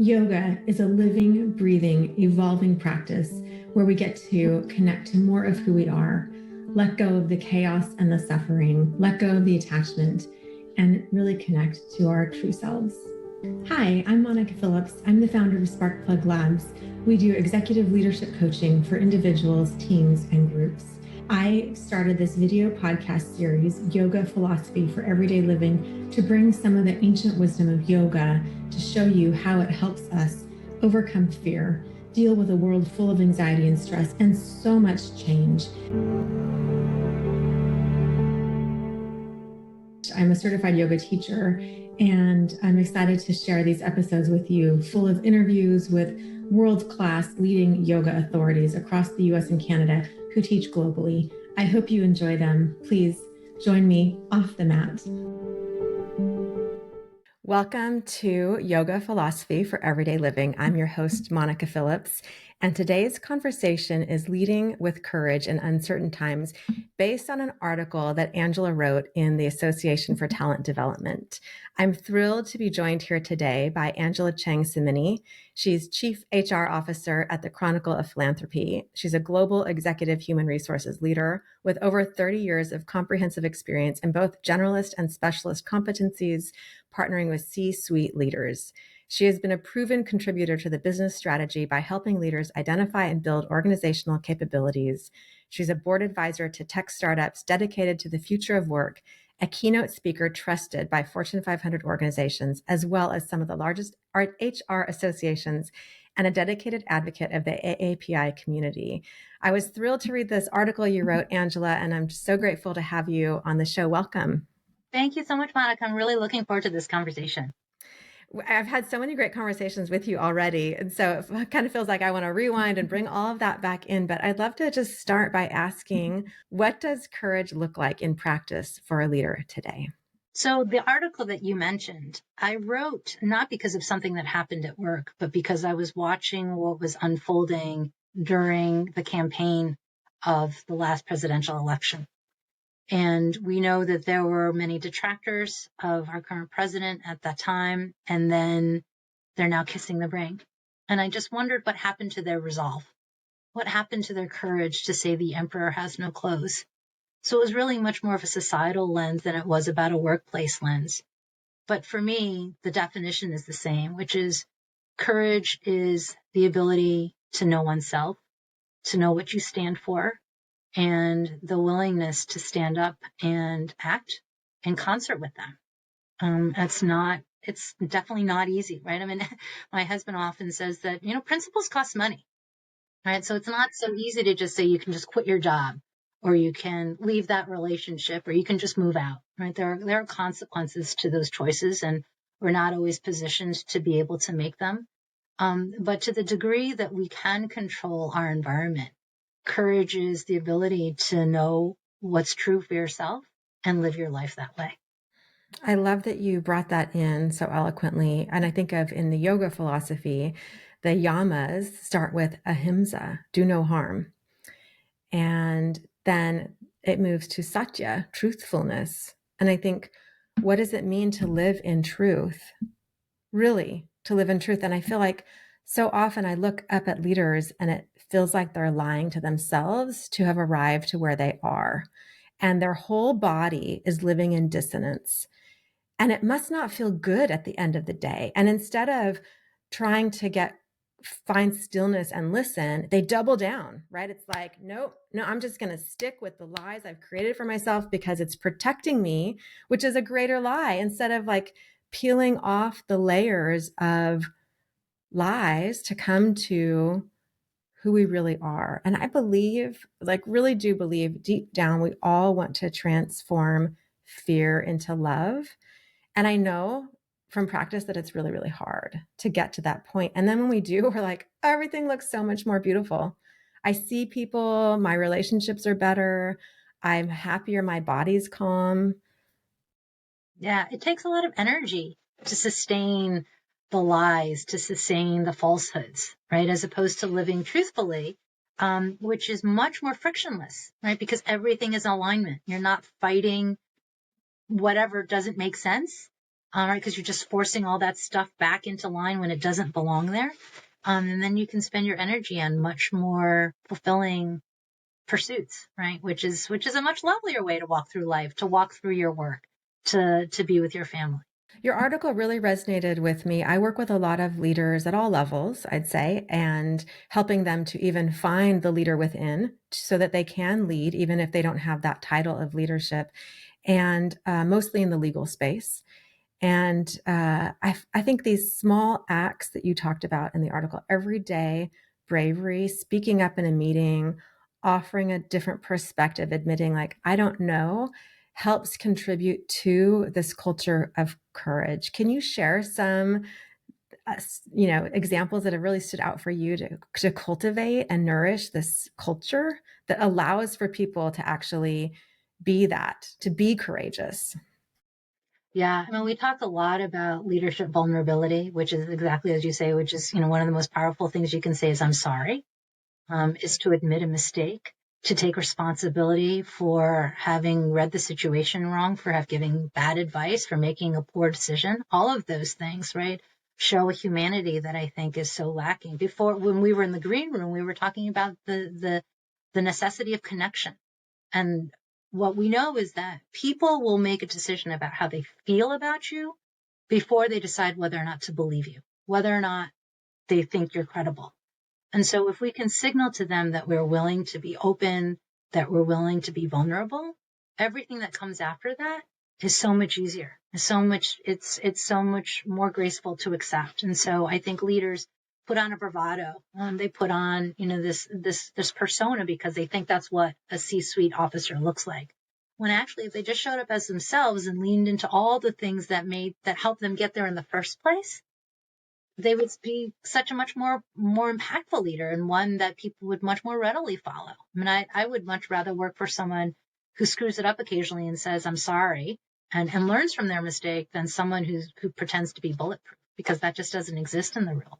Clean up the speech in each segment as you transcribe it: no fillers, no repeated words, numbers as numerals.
Yoga is a living, breathing, evolving practice where we get to connect to more of who we are, let go of the chaos and the suffering, let go of the attachment, and really connect to our true selves. Hi, I'm Monica Phillips. I'm the founder of Sparkplug Labs. We do executive leadership coaching for individuals, teams, and groups. I started this video podcast series, Yoga Philosophy for Everyday Living, to bring some of the ancient wisdom of yoga to show you how it helps us overcome fear, deal with a world full of anxiety and stress, and so much change. I'm a certified yoga teacher, and I'm excited to share these episodes with you, full of interviews with world-class leading yoga authorities across the US and Canada who teach globally. I hope you enjoy them. Please join me off the mat. Welcome to Yoga Philosophy for Everyday Living. I'm your host, Monica Phillips, and today's conversation is Leading with Courage in Uncertain Times, based on an article that Angela wrote in the Association for Talent Development. I'm thrilled to be joined here today by Angela Cheng-Cimini. She's Chief HR Officer at the Chronicle of Philanthropy. She's a global executive human resources leader with over 30 years of comprehensive experience in both generalist and specialist competencies, partnering with C-suite leaders. She has been a proven contributor to the business strategy by helping leaders identify and build organizational capabilities. She's a board advisor to tech startups dedicated to the future of work, a keynote speaker trusted by Fortune 500 organizations, as well as some of the largest HR associations, and a dedicated advocate of the AAPI community. I was thrilled to read this article you wrote, Angela, and I'm so grateful to have you on the show. Welcome. Thank you so much, Monica. I'm really looking forward to this conversation. I've had so many great conversations with you already. And so it kind of feels like I want to rewind and bring all of that back in. But I'd love to just start by asking, what does courage look like in practice for a leader today? So the article that you mentioned, I wrote not because of something that happened at work, but because I was watching what was unfolding during the campaign of the last presidential election. And we know that there were many detractors of our current president at that time, and then they're now kissing the ring. And I just wondered what happened to their resolve. What happened to their courage to say the emperor has no clothes? So it was really much more of a societal lens than it was about a workplace lens. But for me, the definition is the same, which is courage is the ability to know oneself, to know what you stand for, and the willingness to stand up and act in concert with them. It's definitely not easy, right? I mean, my husband often says that, principles cost money, right? So it's not so easy to just say you can just quit your job, or you can leave that relationship, or you can just move out, right? There are consequences to those choices, and we're not always positioned to be able to make them. But to the degree that we can control our environment, courage is the ability to know what's true for yourself and live your life that way. I love that you brought that in so eloquently. And I think of in the yoga philosophy, the yamas start with ahimsa, do no harm. And then it moves to satya, truthfulness. And I think, what does it mean to live in truth? Really, to live in truth. And I feel like so often I look up at leaders and it feels like they're lying to themselves to have arrived to where they are. And their whole body is living in dissonance. And it must not feel good at the end of the day. And instead of trying to find stillness and listen, they double down, right? It's like, no, I'm just going to stick with the lies I've created for myself because it's protecting me, which is a greater lie, instead of like peeling off the layers of lies to come to who we really are. And I believe, really do believe deep down, we all want to transform fear into love. And I know from practice that it's really, really hard to get to that point. And then when we do, we're like, everything looks so much more beautiful. I see people, my relationships are better. I'm happier. My body's calm. Yeah, it takes a lot of energy to sustain the lies, to sustain the falsehoods, right? As opposed to living truthfully, which is much more frictionless, right? Because everything is in alignment. You're not fighting whatever doesn't make sense. right? Because you're just forcing all that stuff back into line when it doesn't belong there. And then you can spend your energy on much more fulfilling pursuits, right? Which is a much lovelier way to walk through life, to walk through your work, to be with your family. Your article really resonated with me. I work with a lot of leaders at all levels, I'd say, and helping them to even find the leader within so that they can lead, even if they don't have that title of leadership, and mostly in the legal space. And I think these small acts that you talked about in the article, every day, bravery, speaking up in a meeting, offering a different perspective, admitting, like, I don't know, helps contribute to this culture of courage. Can you share some, examples that have really stood out for you to cultivate and nourish this culture that allows for people to actually be that, to be courageous? Yeah, I mean, we talk a lot about leadership vulnerability, which is exactly as you say, which is, one of the most powerful things you can say is, I'm sorry, is to admit a mistake, to take responsibility for having read the situation wrong, for giving bad advice, for making a poor decision. All of those things, right, show a humanity that I think is so lacking. Before, when we were in the green room, we were talking about the necessity of connection. And what we know is that people will make a decision about how they feel about you before they decide whether or not to believe you, whether or not they think you're credible. And so if we can signal to them that we're willing to be open, that we're willing to be vulnerable, everything that comes after that is so much easier. It's so much more graceful to accept. And so I think leaders put on a bravado. They put on, this persona because they think that's what a C-suite officer looks like. When actually, if they just showed up as themselves and leaned into all the things that helped them get there in the first place, they would be such a much more impactful leader, and one that people would much more readily follow. I mean, I would much rather work for someone who screws it up occasionally and says, I'm sorry, and learns from their mistake than someone who pretends to be bulletproof, because that just doesn't exist in the real.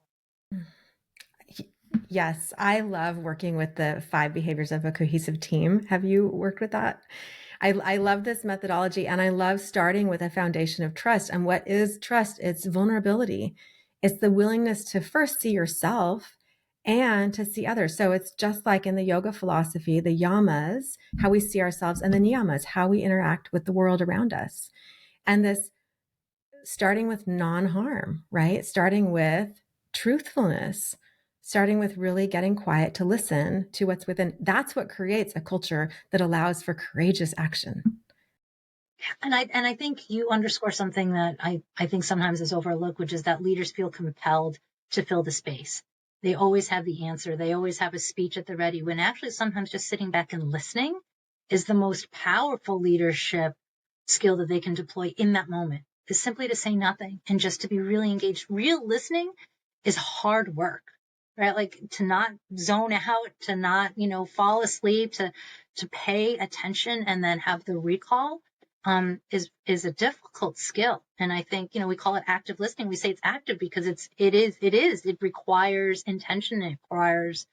Yes, I love working with the 5 behaviors of a cohesive team. Have you worked with that? I love this methodology, and I love starting with a foundation of trust. And what is trust? It's vulnerability. It's the willingness to first see yourself and to see others. So it's just like in the yoga philosophy, the yamas, how we see ourselves, and the niyamas, how we interact with the world around us. And this starting with non-harm, right? Starting with truthfulness, starting with really getting quiet to listen to what's within. That's what creates a culture that allows for courageous action. And I think you underscore something that I think sometimes is overlooked, which is that leaders feel compelled to fill the space. They always have the answer. They always have a speech at the ready, when actually sometimes just sitting back and listening is the most powerful leadership skill that they can deploy in that moment, is simply to say nothing and just to be really engaged. Real listening is hard work, right? Like, to not zone out, to not, fall asleep, to pay attention and then have the recall, is a difficult skill. And I think, we call it active listening. We say it's active because it requires intention. It requires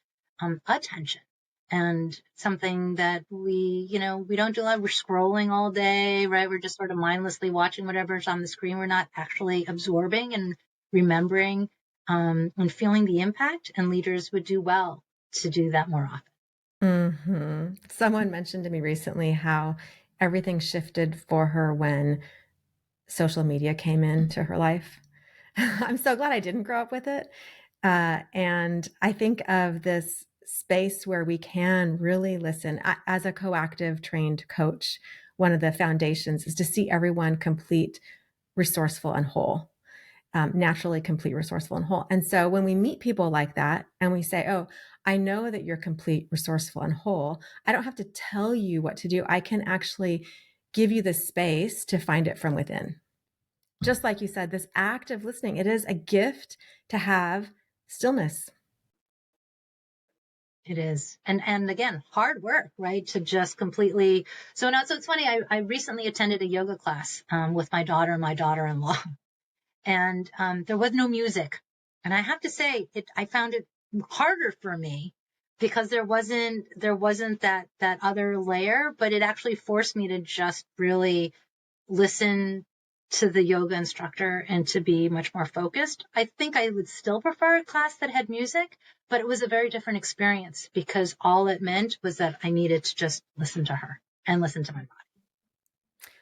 attention, and something that we don't do a lot. We're scrolling all day, right? We're just sort of mindlessly watching whatever's on the screen. We're not actually absorbing and remembering, and feeling the impact. And leaders would do well to do that more often. Someone mentioned to me recently how everything shifted for her when social media came into her life. I'm so glad I didn't grow up with it. And I think of this space where we can really listen. As a coactive trained coach, one of the foundations is to see everyone complete, resourceful, and whole. Naturally complete, resourceful, and whole. And so when we meet people like that and we say, oh, I know that you're complete, resourceful, and whole, I don't have to tell you what to do. I can actually give you the space to find it from within. Just like you said, this act of listening, it is a gift to have stillness. It is. And again, hard work, right? To just completely. So now, so it's funny. I recently attended a yoga class, with my daughter and my daughter-in-law, and there was no music. And I have to say, I found it harder for me because there wasn't that other layer, but it actually forced me to just really listen to the yoga instructor and to be much more focused. I think I would still prefer a class that had music, but it was a very different experience because all it meant was that I needed to just listen to her and listen to my body.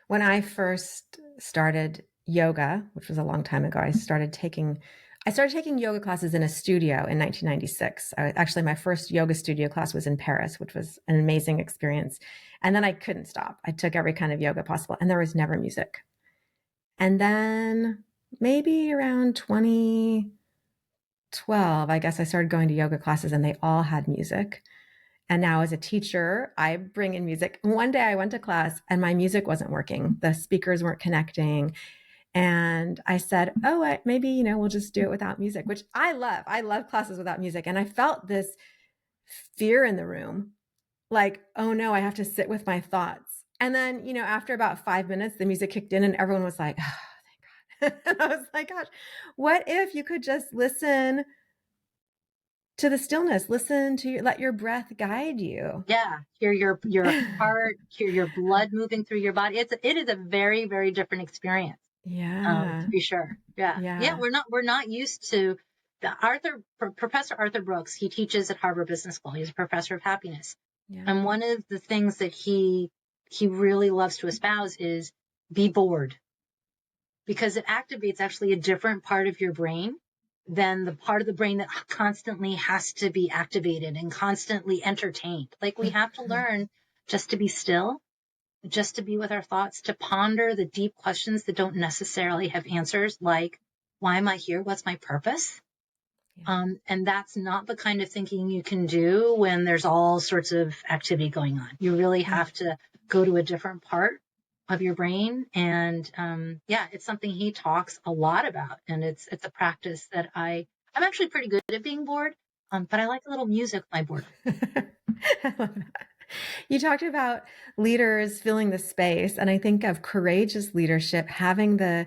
When I first started yoga, which was a long time ago, I started taking yoga classes in a studio in 1996. Actually, my first yoga studio class was in Paris, which was an amazing experience. And then I couldn't stop. I took every kind of yoga possible, and there was never music. And then maybe around 2012, I guess I started going to yoga classes, and they all had music. And now, as a teacher, I bring in music. One day I went to class and my music wasn't working. The speakers weren't connecting. And I said, oh, maybe, we'll just do it without music, which I love. I love classes without music. And I felt this fear in the room, like, oh no, I have to sit with my thoughts. And then, after about 5 minutes, the music kicked in and everyone was like, oh, thank God. And I was like, gosh, what if you could just listen to the stillness, let your breath guide you. Yeah, hear your heart, hear your blood moving through your body. It is a very, very different experience. Yeah. To be sure. Yeah. Yeah. Yeah. We're not used to Professor Arthur Brooks. He teaches at Harvard Business School. He's a professor of happiness. Yeah. And one of the things that he really loves to espouse is be bored, because it activates actually a different part of your brain than the part of the brain that constantly has to be activated and constantly entertained. Like, we have to Mhm. learn just to be still, just to be with our thoughts, to ponder the deep questions that don't necessarily have answers, like, why am I here? What's my purpose? Yeah. And that's not the kind of thinking you can do when there's all sorts of activity going on. You really Mm. have to go to a different part of your brain. And yeah, it's something he talks a lot about. And it's a practice that I'm actually pretty good at being bored, but I like a little music with my boredom. I love that. You talked about leaders filling the space, and I think of courageous leadership having the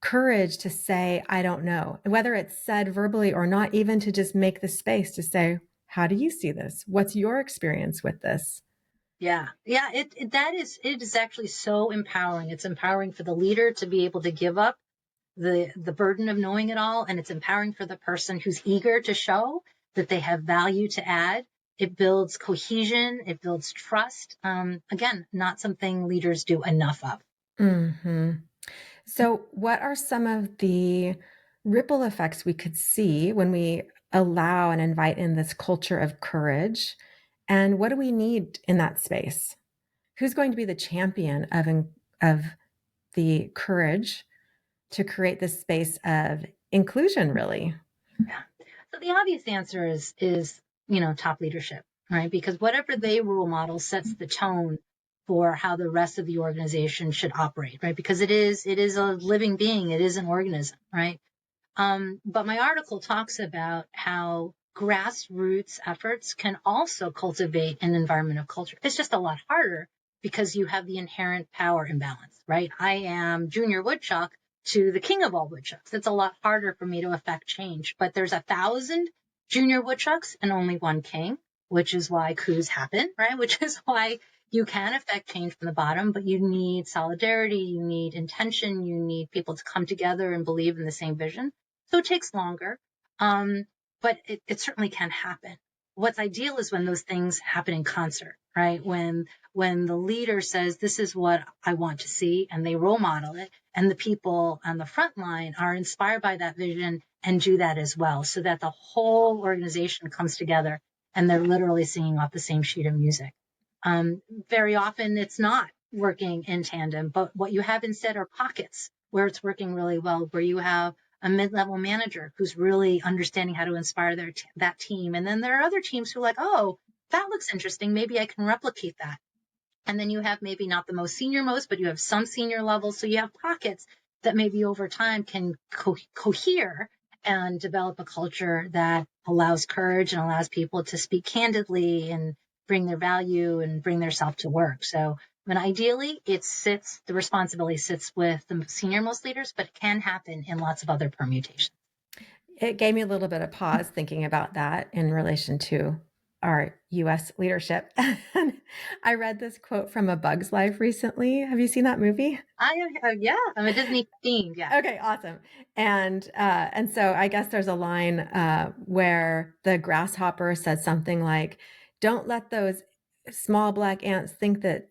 courage to say, I don't know, whether it's said verbally or not, even to just make the space to say, how do you see this? What's your experience with this? Yeah. Yeah. It is actually so empowering. It's empowering for the leader to be able to give up the burden of knowing it all. And it's empowering for the person who's eager to show that they have value to add. It builds cohesion. It builds trust. Again, not something leaders do enough of. Hmm. So, what are some of the ripple effects we could see when we allow and invite in this culture of courage? And what do we need in that space? Who's going to be the champion of the courage to create this space of inclusion, really? Yeah. So the obvious answer is top leadership, right? Because whatever they role model sets the tone for how the rest of the organization should operate, right? Because it is a living being, it is an organism, right? But my article talks about how grassroots efforts can also cultivate an environment of culture. It's just a lot harder because you have the inherent power imbalance, right? I am Junior Woodchuck to the king of all woodchucks. It's a lot harder for me to affect change, but there's 1,000 junior woodchucks and only one king, which is why coups happen, right? Which is why you can affect change from the bottom, but you need solidarity, you need intention, you need people to come together and believe in the same vision. So it takes longer, but it certainly can happen. What's ideal is when those things happen in concert, right? When the leader says, this is what I want to see, and they role model it, and the people on the front line are inspired by that vision and do that as well, so that the whole organization comes together and they're literally singing off the same sheet of music. Very often it's not working in tandem, but what you have instead are pockets where it's working really well, where you have a mid-level manager who's really understanding how to inspire that team. And then there are other teams who are like, oh, that looks interesting. Maybe I can replicate that. And then you have maybe not the most senior most, but you have some senior levels. So you have pockets that maybe over time can cohere and develop a culture that allows courage and allows people to speak candidly and bring their value and bring their self to work. So when ideally the responsibility sits with the senior most leaders, but it can happen in lots of other permutations. It gave me a little bit of pause thinking about that in relation to our US leadership. I read this quote from A Bug's Life recently. Have you seen that movie? Yeah, I'm a Disney themed. Yeah. Okay, awesome. And so I guess there's a line where the grasshopper says something like, "Don't let those small black ants think that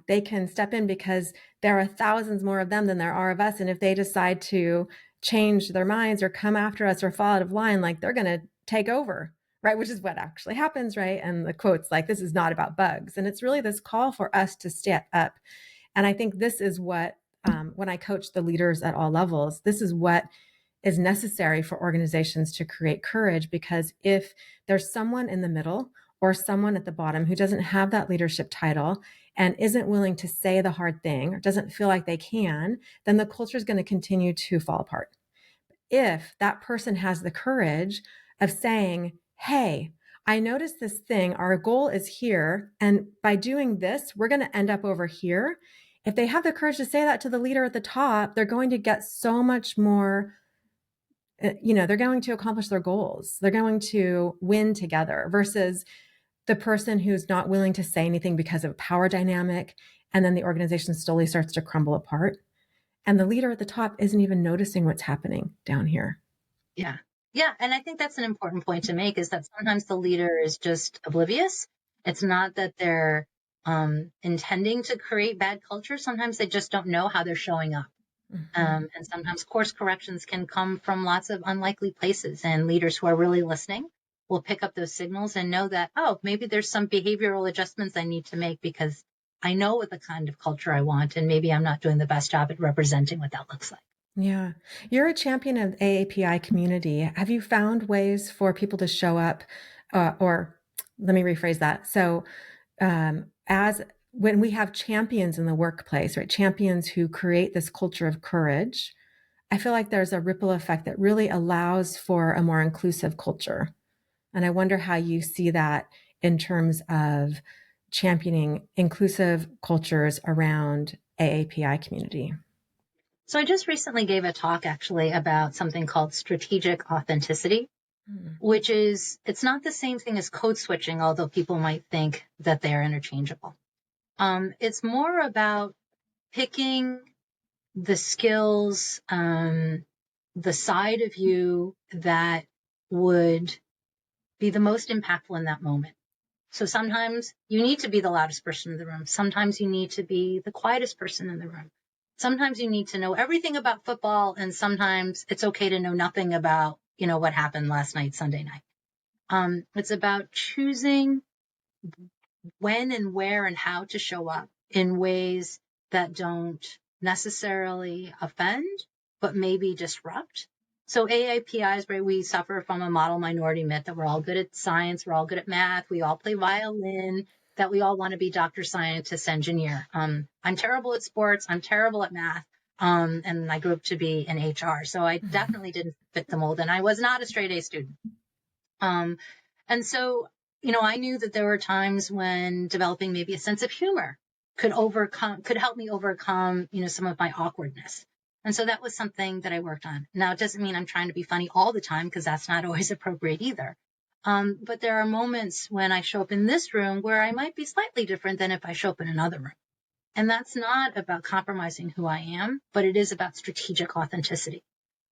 they can step in because there are thousands more of them than there are of us, and if they decide to change their minds or come after us or fall out of line, like they're going to take over." Right, which is what actually happens, right? And the quote's like, "This is not about bugs," and it's really this call for us to step up. And I think this is what, when I coach the leaders at all levels, this is what is necessary for organizations to create courage. Because if there's someone in the middle or someone at the bottom who doesn't have that leadership title and isn't willing to say the hard thing or doesn't feel like they can, then the culture is going to continue to fall apart. If that person has the courage of saying, "Hey, I noticed this thing. Our goal is here. And by doing this, we're going to end up over here." If they have the courage to say that to the leader at the top, they're going to get so much more. They're going to accomplish their goals. They're going to win together versus the person who's not willing to say anything because of power dynamic. And then the organization slowly starts to crumble apart. And the leader at the top isn't even noticing what's happening down here. Yeah. Yeah. And I think that's an important point to make, is that sometimes the leader is just oblivious. It's not that they're intending to create bad culture. Sometimes they just don't know how they're showing up. Mm-hmm. And sometimes course corrections can come from lots of unlikely places, and leaders who are really listening will pick up those signals and know that, oh, maybe there's some behavioral adjustments I need to make because I know what the kind of culture I want, and maybe I'm not doing the best job at representing what that looks like. Yeah. You're a champion of AAPI community. Have you found ways for people to show up? Or let me rephrase that. So, as when we have champions in the workplace, right? Champions who create this culture of courage, I feel like there's a ripple effect that really allows for a more inclusive culture. And I wonder how you see that in terms of championing inclusive cultures around AAPI community. So I just recently gave a talk actually about something called strategic authenticity, Hmm. which is, it's not the same thing as code switching, although people might think that they are interchangeable. It's more about picking the skills, the side of you that would be the most impactful in that moment. So sometimes you need to be the loudest person in the room. Sometimes you need to be the quietest person in the room. Sometimes you need to know everything about football, and sometimes it's okay to know nothing about, what happened last night, Sunday night. It's about choosing when and where and how to show up in ways that don't necessarily offend, but maybe disrupt. So AIPIs, right, we suffer from a model minority myth that we're all good at science, we're all good at math, we all play violin, that we all want to be doctor, scientist, engineer. I'm terrible at sports, I'm terrible at math, and I grew up to be in HR. So I definitely didn't fit the mold, and I was not a straight A student. Um, and so, I knew that there were times when developing maybe a sense of humor could help me overcome, some of my awkwardness. And so that was something that I worked on. Now, it doesn't mean I'm trying to be funny all the time, because that's not always appropriate either. But there are moments when I show up in this room where I might be slightly different than if I show up in another room. And that's not about compromising who I am, but it is about strategic authenticity.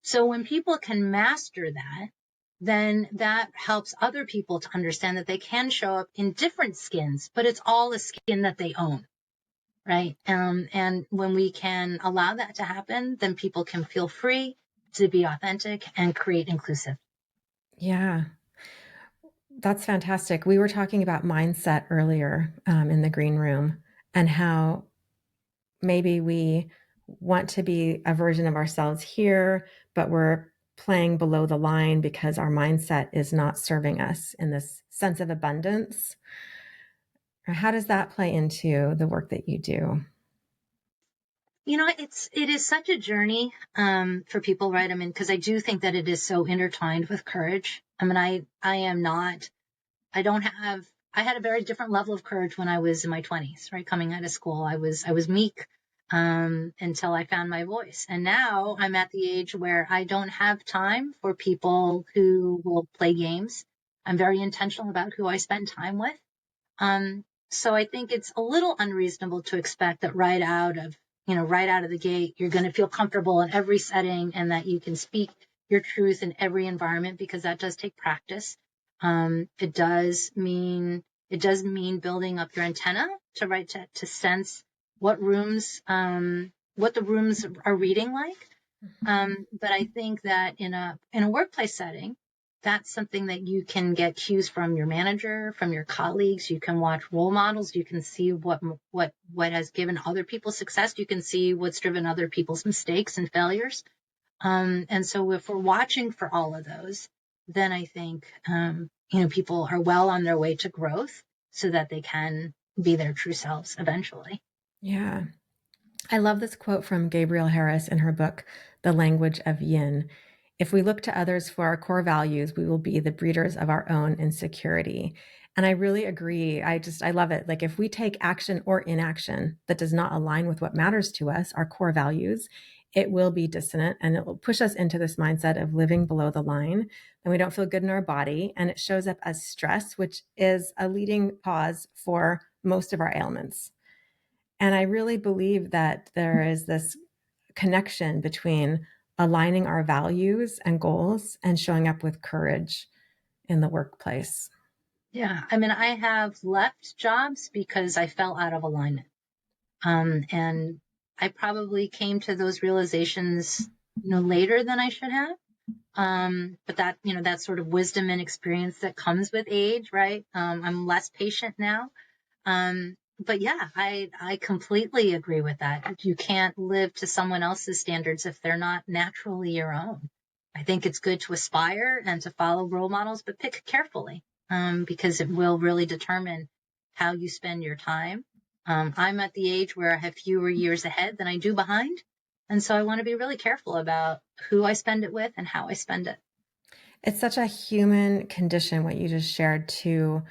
So when people can master that, then that helps other people to understand that they can show up in different skins, but it's all a skin that they own, right? And when we can allow that to happen, then people can feel free to be authentic and create inclusive. Yeah, that's fantastic. We were talking about mindset earlier in the green room and how maybe we want to be a version of ourselves here, but we're playing below the line because our mindset is not serving us in this sense of abundance. How does that play into the work that you do? It is such a journey for people, right? I mean, because I do think that it is so intertwined with courage. I mean, I am not, I don't have, I had a very different level of courage when I was in my 20s, right? Coming out of school, I was meek until I found my voice. And now I'm at the age where I don't have time for people who will play games. I'm very intentional about who I spend time with. So I think it's a little unreasonable to expect that right out of the gate, you're going to feel comfortable in every setting and that you can speak your truth in every environment, because that does take practice. It does mean building up your antenna to sense what what the rooms are reading like. But I think that in a workplace setting, that's something that you can get cues from your manager, from your colleagues. You can watch role models. You can see what has given other people success. You can see what's driven other people's mistakes and failures. And so if we're watching for all of those, then I think people are well on their way to growth so that they can be their true selves eventually. Yeah. I love this quote from Gabrielle Harris in her book, The Language of Yin. If we look to others for our core values, we will be the breeders of our own insecurity. And I really agree. I love it. Like if we take action or inaction that does not align with what matters to us, our core values, it will be dissonant and it will push us into this mindset of living below the line. And we don't feel good in our body. And it shows up as stress, which is a leading cause for most of our ailments. And I really believe that there is this connection between aligning our values and goals and showing up with courage in the workplace. Yeah, I mean, I have left jobs because I fell out of alignment. And I probably came to those realizations, later than I should have. But that sort of wisdom and experience that comes with age, right? I'm less patient now. But yeah, I completely agree with that. You can't live to someone else's standards if they're not naturally your own. I think it's good to aspire and to follow role models, but pick carefully, because it will really determine how you spend your time. I'm at the age where I have fewer years ahead than I do behind. And so I want to be really careful about who I spend it with and how I spend it. It's such a human condition, what you just shared, to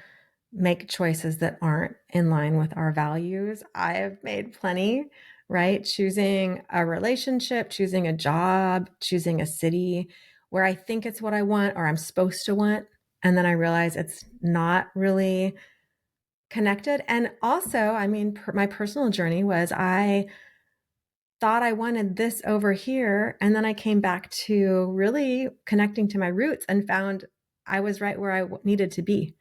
make choices that aren't in line with our values. I have made plenty, right? Choosing a relationship, choosing a job, choosing a city where I think it's what I want or I'm supposed to want. And then I realize it's not really connected. And also, I mean, my personal journey was I thought I wanted this over here. And then I came back to really connecting to my roots and found I was right where I needed to be.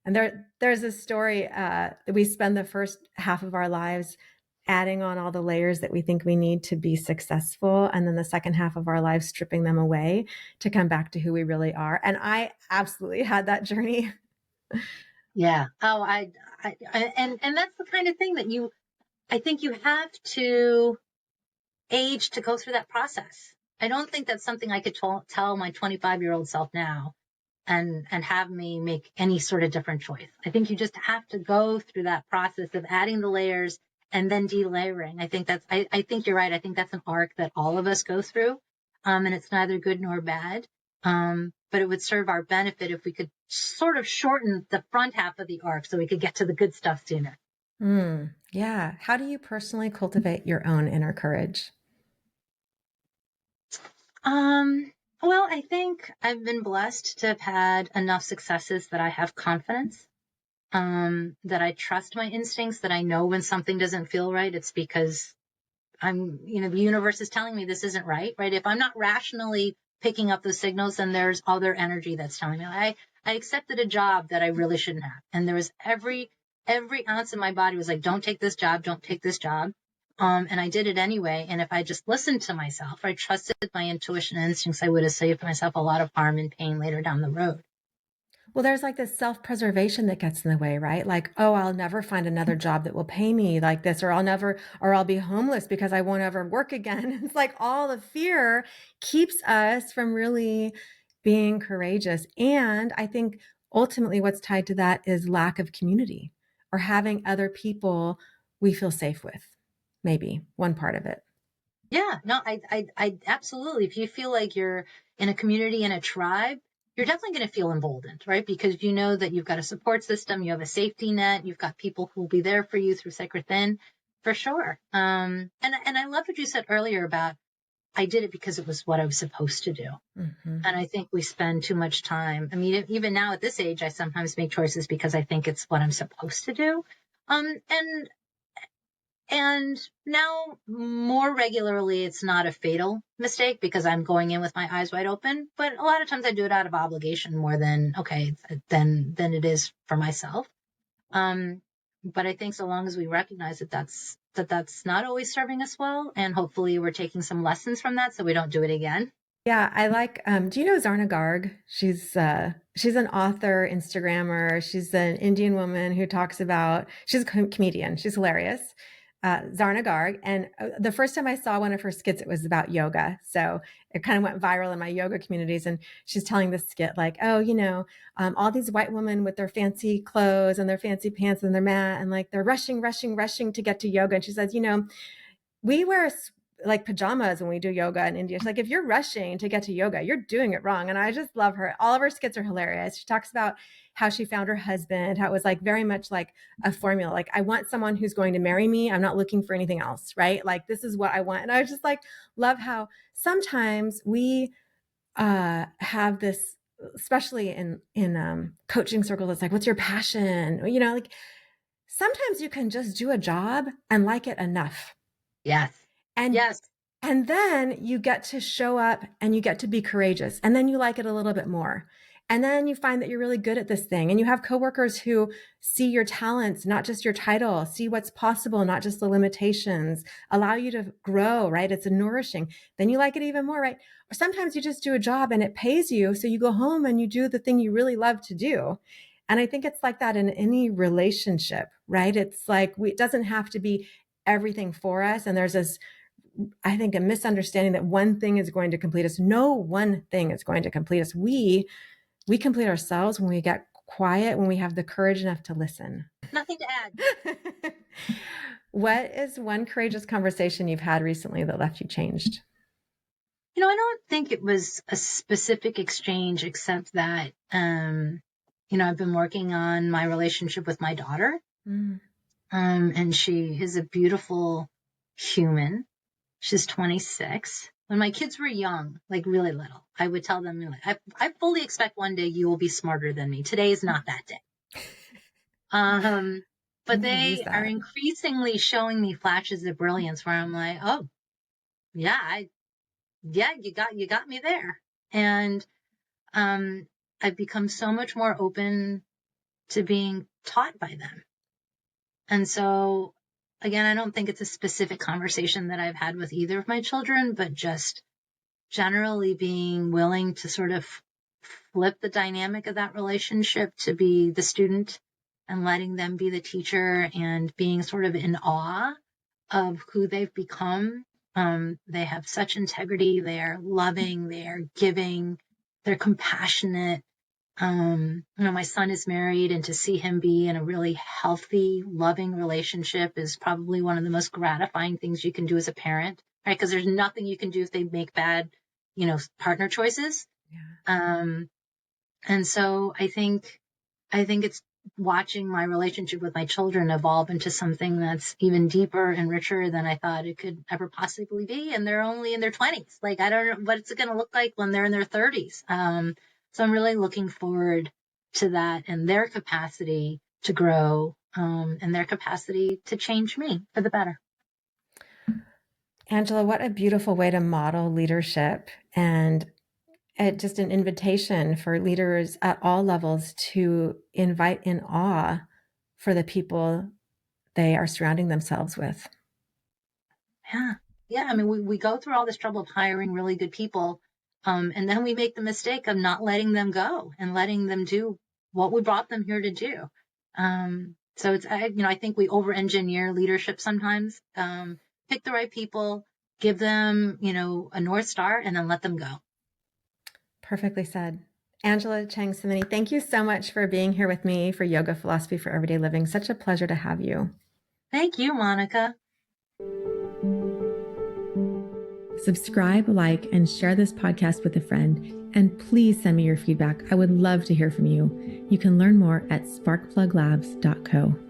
And there's a story that we spend the first half of our lives adding on all the layers that we think we need to be successful. And then the second half of our lives stripping them away to come back to who we really are. And I absolutely had that journey. Yeah. Oh, and that's the kind of thing that I think you have to age to go through that process. I don't think that's something I could tell my 25-year-old self now and have me make any sort of different choice. I think you just have to go through that process of adding the layers and then delayering. I think you're right. I think that's an arc that all of us go through. And it's neither good nor bad. But it would serve our benefit if we could sort of shorten the front half of the arc so we could get to the good stuff sooner. Yeah. How do you personally cultivate your own inner courage? Um, well, I think I've been blessed to have had enough successes that I have confidence, that I trust my instincts, that I know when something doesn't feel right, it's because the universe is telling me this isn't right, right? If I'm not rationally picking up those signals, then there's other energy that's telling me. I accepted a job that I really shouldn't have. And there was every ounce of my body was like, don't take this job, don't take this job. And I did it anyway. And if I just listened to myself, I trusted my intuition and instincts, I would have saved myself a lot of harm and pain later down the road. Well, there's like this self preservation that gets in the way, right? Like, oh, I'll never find another job that will pay me like this, or I'll be homeless because I won't ever work again. It's like all the fear keeps us from really being courageous. And I think ultimately what's tied to that is lack of community or having other people we feel safe with. Maybe one part of it. Yeah, no, I absolutely. If you feel like you're in a community, in a tribe, you're definitely going to feel emboldened, right? Because you know that you've got a support system, you have a safety net, you've got people who will be there for you through thick or thin, for sure. And I love what you said earlier about I did it because it was what I was supposed to do. Mm-hmm. And I think we spend too much time. I mean, even now at this age, I sometimes make choices because I think it's what I'm supposed to do. And now more regularly, it's not a fatal mistake because I'm going in with my eyes wide open. But a lot of times I do it out of obligation more than, okay, than it is for myself. But I think so long as we recognize that's not always serving us well, and hopefully we're taking some lessons from that so we don't do it again. Yeah, I like, do you know Zarna Garg? She's an author, Instagrammer. She's an Indian woman who talks about, she's a comedian. She's hilarious. Zarna Garg. And the first time I saw one of her skits, it was about yoga. So it kind of went viral in my yoga communities. And she's telling this skit like, oh, all these white women with their fancy clothes and their fancy pants and their mat, and like they're rushing, rushing, rushing to get to yoga. And she says, we wear like pajamas when we do yoga in India. She's like, if you're rushing to get to yoga, you're doing it wrong. And I just love her. All of her skits are hilarious. She talks about how she found her husband, how it was like very much like a formula. Like, I want someone who's going to marry me. I'm not looking for anything else, right? Like, this is what I want. And I just like love how sometimes we have this, especially in coaching circles. It's like, what's your passion? Like sometimes you can just do a job and like it enough. Yes. And Yes. and then you get to show up and you get to be courageous. And then you like it a little bit more. And then you find that you're really good at this thing. And you have coworkers who see your talents, not just your title, see what's possible, not just the limitations, allow you to grow, right? It's nourishing. Then you like it even more, right? Or sometimes you just do a job and it pays you. So you go home and you do the thing you really love to do. And I think it's like that in any relationship, right? It's like it doesn't have to be everything for us. And there's this, I think, a misunderstanding that one thing is going to complete us. No one thing is going to complete us. We complete ourselves when we get quiet, when we have the courage enough to listen. Nothing to add. What is one courageous conversation you've had recently that left you changed? I don't think it was a specific exchange, except that, I've been working on my relationship with my daughter. Mm. And she is a beautiful human. She's 26. When my kids were young, like really little, I would tell them, I fully expect one day you will be smarter than me. Today is not that day. I'm But going to use they are that. increasingly showing me flashes of brilliance where I'm like, oh, yeah, you got me there. And I've become so much more open to being taught by them. And so, again, I don't think it's a specific conversation that I've had with either of my children, but just generally being willing to sort of flip the dynamic of that relationship to be the student and letting them be the teacher, and being sort of in awe of who they've become. They have such integrity. They are loving. They are giving. They're compassionate. My son is married, and to see him be in a really healthy, loving relationship is probably one of the most gratifying things you can do as a parent, right? Because there's nothing you can do if they make bad, partner choices. Yeah. And so I think it's watching my relationship with my children evolve into something that's even deeper and richer than I thought it could ever possibly be. And they're only in their 20s. Like, I don't know what it's going to look like when they're in their 30s. So I'm really looking forward to that, and their capacity to grow, and their capacity to change me for the better. Angela, what a beautiful way to model leadership, and just an invitation for leaders at all levels to invite in awe for the people they are surrounding themselves with. Yeah. Yeah. I mean, we go through all this trouble of hiring really good people. And then we make the mistake of not letting them go and letting them do what we brought them here to do. So I think we over engineer leadership sometimes. Pick the right people, give them, a North Star, and then let them go. Perfectly said. Angela Cheng-Cimini, thank you so much for being here with me for Yoga Philosophy for Everyday Living. Such a pleasure to have you. Thank you, Monica. Subscribe, like, and share this podcast with a friend. And please send me your feedback. I would love to hear from you. You can learn more at sparkpluglabs.co.